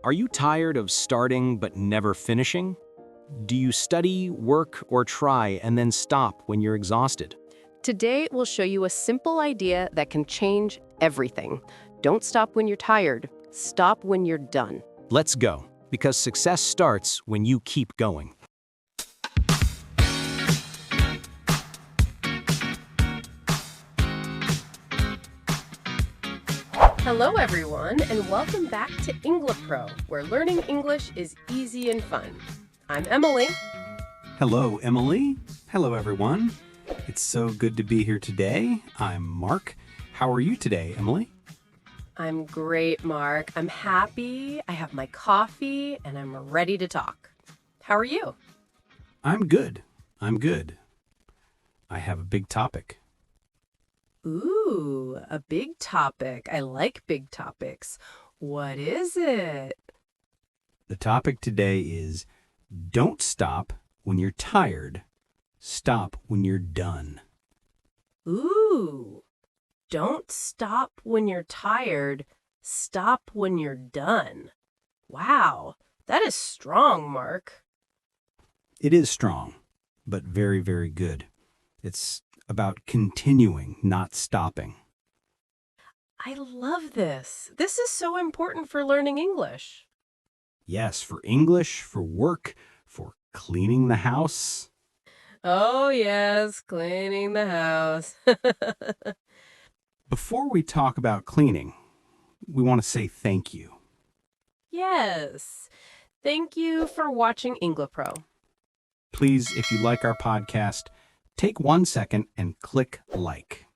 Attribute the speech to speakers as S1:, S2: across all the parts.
S1: Are you tired of starting but never finishing? Do you study, work, or try and then stop when you're exhausted?
S2: Today, we'll show you a simple idea that can change everything. Don't stop when you're tired. Stop when you're done.
S1: Let's go, because success starts when you keep going.
S2: Hello, everyone, and welcome back to Englipro, where learning English is easy and fun. I'm Emily.
S3: Hello, Emily. Hello, everyone. It's so good to be here today. I'm Mark. How are you today, Emily?
S2: I'm great, Mark. I'm happy. I have my coffee, and I'm ready to talk. How are you?
S3: I'm good. I have a big topic.
S2: Ooh, a big topic. I like big topics. What is it?
S3: The topic today is don't stop when you're tired. Stop when you're done.
S2: Ooh, don't stop when you're tired. Stop when you're done. Wow, that is strong, Mark.
S3: It is strong, but very, very good. It's about continuing, not stopping.
S2: I love this. This is so important for learning English.
S3: Yes, for English, for work, for cleaning the house.
S2: Oh, yes, cleaning the house.
S3: Before we talk about cleaning, we want to say thank you.
S2: Yes. Thank you for watching Englipro.
S3: Please, if you like our podcast, take 1 second and click like.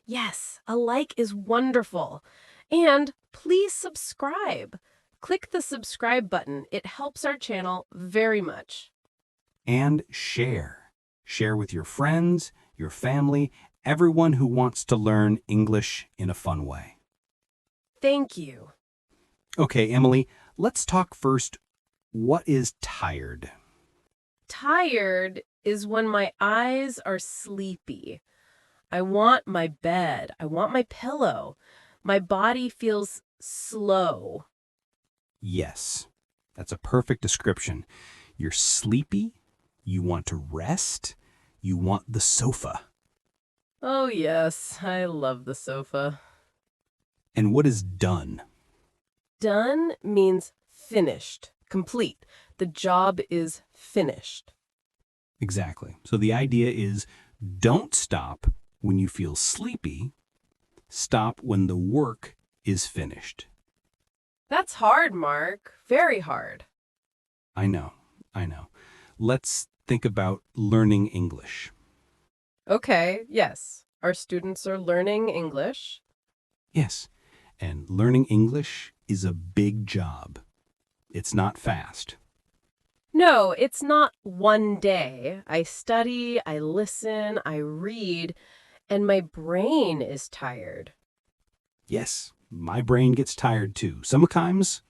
S2: Yes, a like is wonderful. And please subscribe. Click the subscribe button. It helps our channel very much.
S3: And share. Share with your friends, your family, everyone who wants to learn English in a fun way.
S2: Thank you.
S3: Okay, Emily, let's talk first. What is tired?
S2: Tired is when my eyes are sleepy. I want my bed. I want my pillow. My body feels slow.
S3: Yes, that's a perfect description. You're sleepy, you want to rest, you want the sofa.
S2: Oh, yes, I love the sofa.
S3: And what is done?
S2: Done means finished, complete. The job is finished.
S3: Exactly. So the idea is don't stop when you feel sleepy. Stop when the work is finished.
S2: That's hard, Mark. Very hard.
S3: I know. Let's think about learning English.
S2: Okay, yes. Our students are learning English.
S3: Yes, and learning English is a big job. It's not fast.
S2: No, it's not one day. I study, I listen, I read, and my brain is tired.
S3: Yes, my brain gets tired too. Sometimes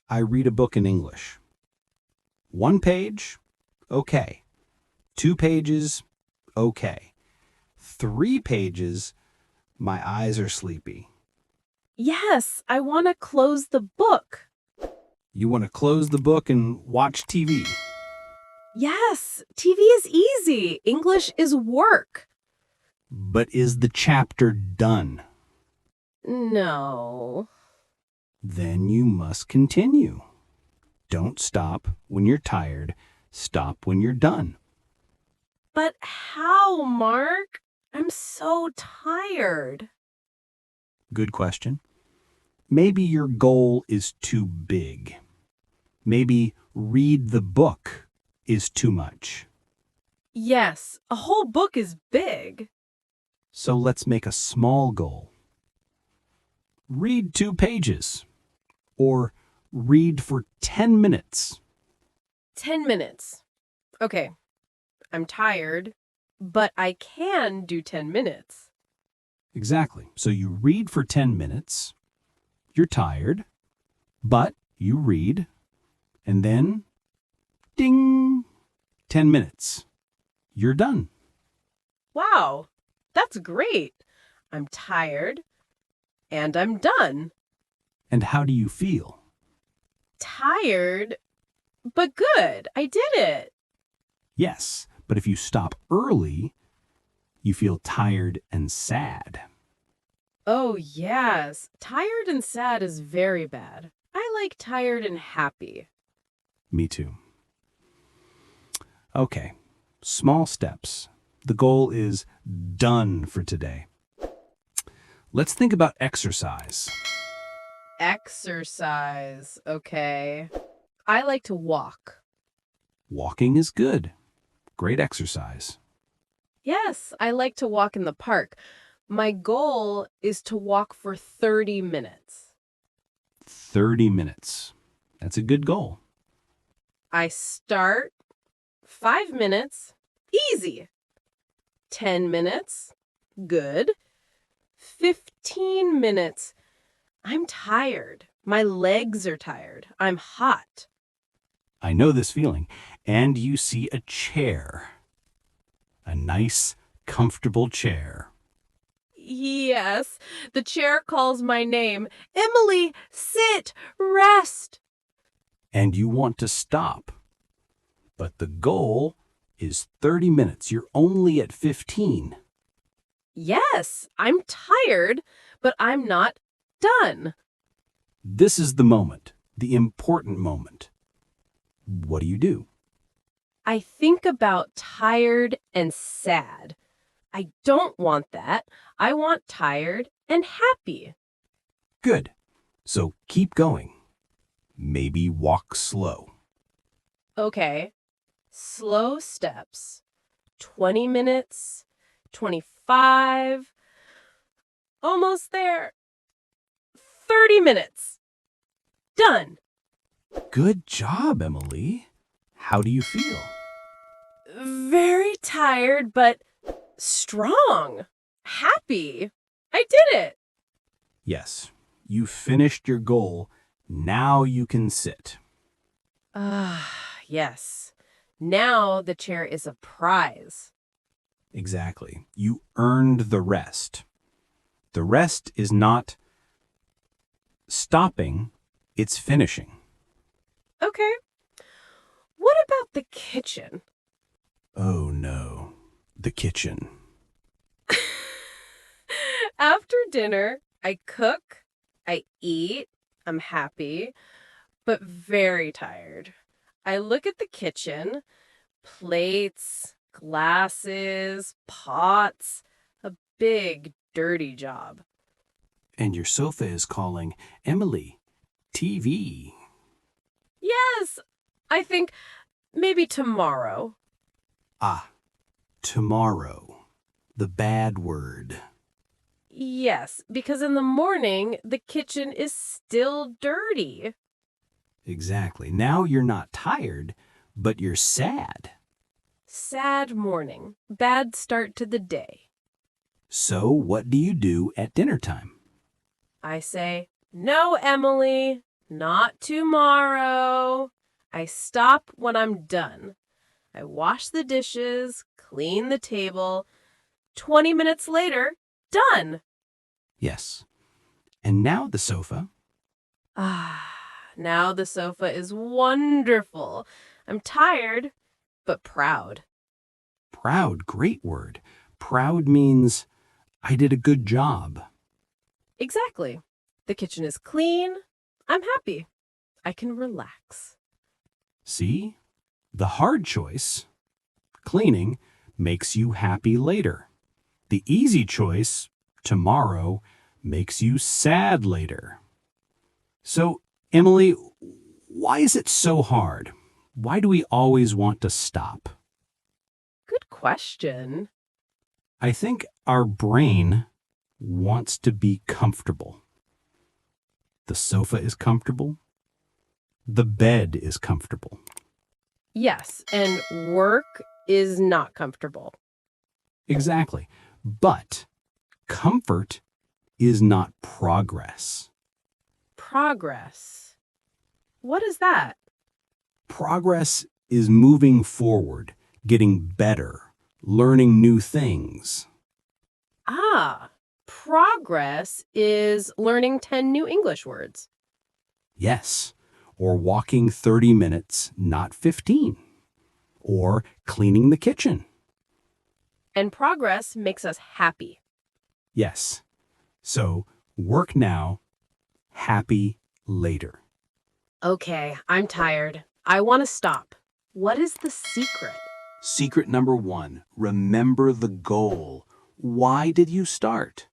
S3: I read a book in English. 1 page, okay. 2 pages, okay. 3 pages, my eyes are sleepy.
S2: Yes, I want to close the book.
S3: You want to close the book and watch TV.
S2: Yes, TV is easy. English is work.
S3: But is the chapter done?
S2: No.
S3: Then you must continue. Don't stop when you're tired. Stop when you're done.
S2: But how, Mark? I'm so tired.
S3: Good question. Maybe your goal is too big. Maybe read the book is too much.
S2: Yes, a whole book is big.
S3: So let's make a small goal. Read 2 pages. Or read for 10 minutes.
S2: 10 minutes. Okay, I'm tired, but I can do 10 minutes.
S3: Exactly. So you read for 10 minutes. You're tired, but you read, and then, ding, 10 minutes. You're done.
S2: Wow, that's great. I'm tired, and I'm done.
S3: And how do you feel?
S2: Tired, but good. I did it.
S3: Yes, but if you stop early, you feel tired and sad.
S2: Oh, yes. Tired and sad is very bad. I like tired and happy.
S3: Me too. Okay, small steps. The goal is done for today. Let's think about exercise.
S2: Exercise. Okay. I like to walk.
S3: Walking is good. Great exercise.
S2: Yes, I like to walk in the park. My goal is to walk for 30 minutes.
S3: 30 minutes. That's a good goal.
S2: I start 5 minutes, easy. 10 minutes, good. 15 minutes, I'm tired. My legs are tired. I'm hot.
S3: I know this feeling. And you see a chair. A nice, comfortable chair.
S2: Yes, the chair calls my name. Emily, sit, rest.
S3: And you want to stop. But the goal is 30 minutes. You're only at 15.
S2: Yes, I'm tired, but I'm not done.
S3: This is the moment, the important moment. What do?
S2: I think about tired and sad. I don't want that. I want tired and happy.
S3: Good. So keep going. Maybe walk slow.
S2: Okay, slow steps. 20 minutes, 25, almost there. 30 minutes. Done.
S3: Good job, Emily. How do you feel?
S2: Very tired, but strong. Happy. I did it.
S3: Yes, you finished your goal. Now you can sit.
S2: Yes. Now the chair is a prize.
S3: Exactly. You earned the rest. The rest is not stopping, it's finishing.
S2: Okay. What about the kitchen?
S3: Oh no, the kitchen.
S2: After dinner, I cook, I eat, I'm happy, but very tired. I look at the kitchen, plates, glasses, pots, a big, dirty job.
S3: And your sofa is calling, Emily, TV.
S2: Yes, I think maybe tomorrow.
S3: Ah, tomorrow. The bad word.
S2: Yes, because in the morning, the kitchen is still dirty.
S3: Exactly. Now you're not tired, but you're sad.
S2: Sad morning, bad start to the day.
S3: So what do you do at dinner time?
S2: I say, no, Emily, not tomorrow. I stop when I'm done. I wash the dishes, clean the table. 20 minutes later, done.
S3: Yes. And now the sofa.
S2: Now the sofa is wonderful. I'm tired, but proud.
S3: Proud, great word. Proud means I did a good job.
S2: Exactly. The kitchen is clean. I'm happy. I can relax.
S3: See? The hard choice, cleaning, makes you happy later. The easy choice, tomorrow, makes you sad later. So, Emily, why is it so hard? Why do we always want to stop?
S2: Good question.
S3: I think our brain wants to be comfortable. The sofa is comfortable. The bed is comfortable.
S2: Yes, and work is not comfortable.
S3: Exactly. But comfort is not progress.
S2: Progress. What is that?
S3: Progress is moving forward, getting better, learning new things.
S2: Progress is learning 10 new English words.
S3: Yes. or walking 30 minutes, not 15, or cleaning the kitchen.
S2: And progress makes us happy.
S3: Yes. So work now, happy later.
S2: Okay, I'm tired. I want to stop. What is the secret?
S3: Secret number 1, remember the goal. Why did you start?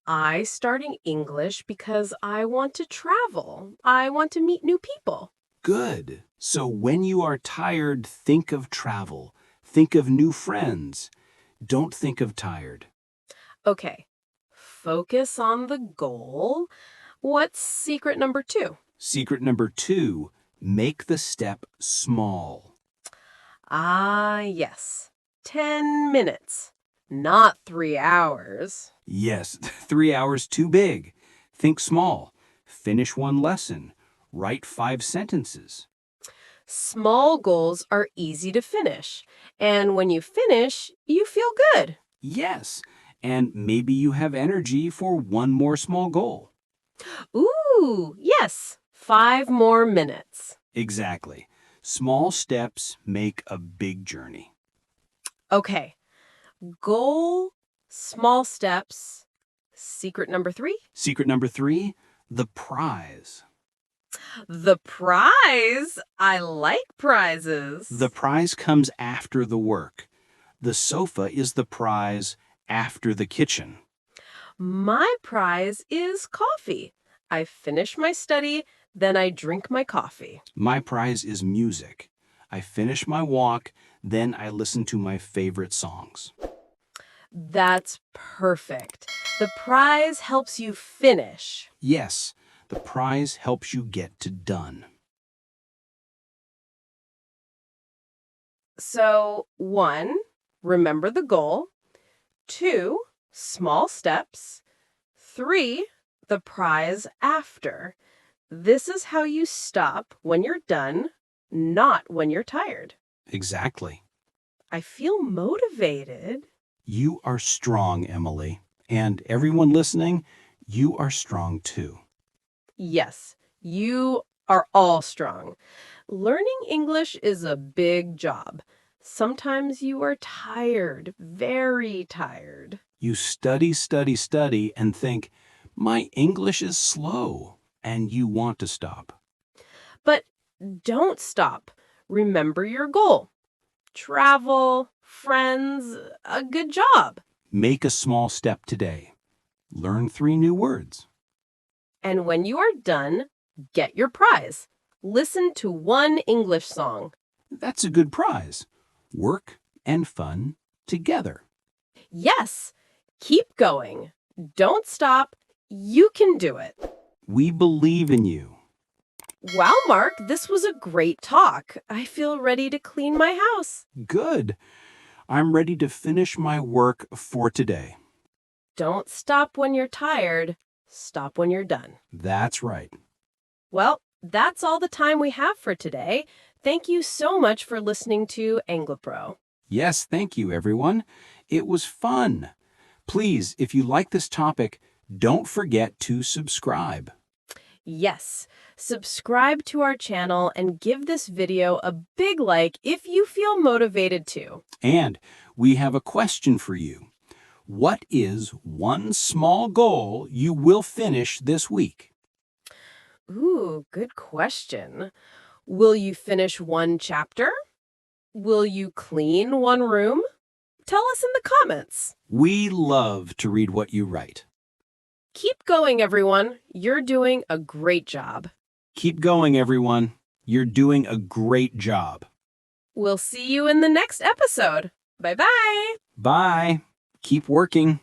S2: I starting English because I want to travel. I want to meet new people.
S3: Good. So when you are tired, think of travel. Think of new friends. Don't think of tired.
S2: Okay, focus on the goal. What's secret number 2?
S3: Secret number 2, make the step small.
S2: Ah, yes. 10 minutes, not 3 hours.
S3: Yes, 3 hours too big. Think small. Finish one lesson. Write 5 sentences.
S2: Small goals are easy to finish. And when you finish, you feel good.
S3: Yes, and maybe you have energy for one more small goal.
S2: Ooh, yes. 5 more minutes.
S3: Exactly. Small steps make a big journey.
S2: Okay. Goal, small steps. Secret number 3?
S3: Secret number 3, the prize.
S2: The prize. I like prizes.
S3: The prize comes after the work. The sofa is the prize after the kitchen.
S2: My prize is coffee. I finish my study, then I drink my coffee.
S3: My prize is music. I finish my walk, then I listen to my favorite songs.
S2: That's perfect. The prize helps you finish.
S3: Yes, the prize helps you get to done.
S2: So, 1, remember the goal. 2, small steps. 3, the prize after. This is how you stop when you're done, not when you're tired.
S3: Exactly.
S2: I feel motivated.
S3: You are strong, Emily. And everyone listening, you are strong too.
S2: Yes, you are all strong. Learning English is a big job. Sometimes you are tired, very tired.
S3: You study, and think, my English is slow, and you want to stop.
S2: But don't stop. Remember your goal. Travel, friends, a good job.
S3: Make a small step today. Learn 3 new words.
S2: And when you are done, get your prize. Listen to one English song.
S3: That's a good prize. Work and fun together.
S2: Yes, keep going. Don't stop. You can do it.
S3: We believe in you.
S2: Wow, Mark, this was a great talk. I feel ready to clean my house.
S3: Good. I'm ready to finish my work for today.
S2: Don't stop when you're tired. Stop when you're done.
S3: That's right.
S2: Well, that's all the time we have for today. Thank you so much for listening to Englipro.
S3: Yes, thank you, everyone. It was fun. Please, if you like this topic, don't forget to subscribe.
S2: Yes, subscribe to our channel and give this video a big like if you feel motivated to.
S3: And we have a question for you. What is one small goal you will finish this week?
S2: Ooh, good question. Will you finish one chapter? Will you clean one room? Tell us in the comments.
S3: We love to read what you write.
S2: Keep going, everyone. You're doing a great job.
S3: Keep going, everyone. You're doing a great job.
S2: We'll see you in the next episode. Bye-bye.
S3: Bye. Keep working.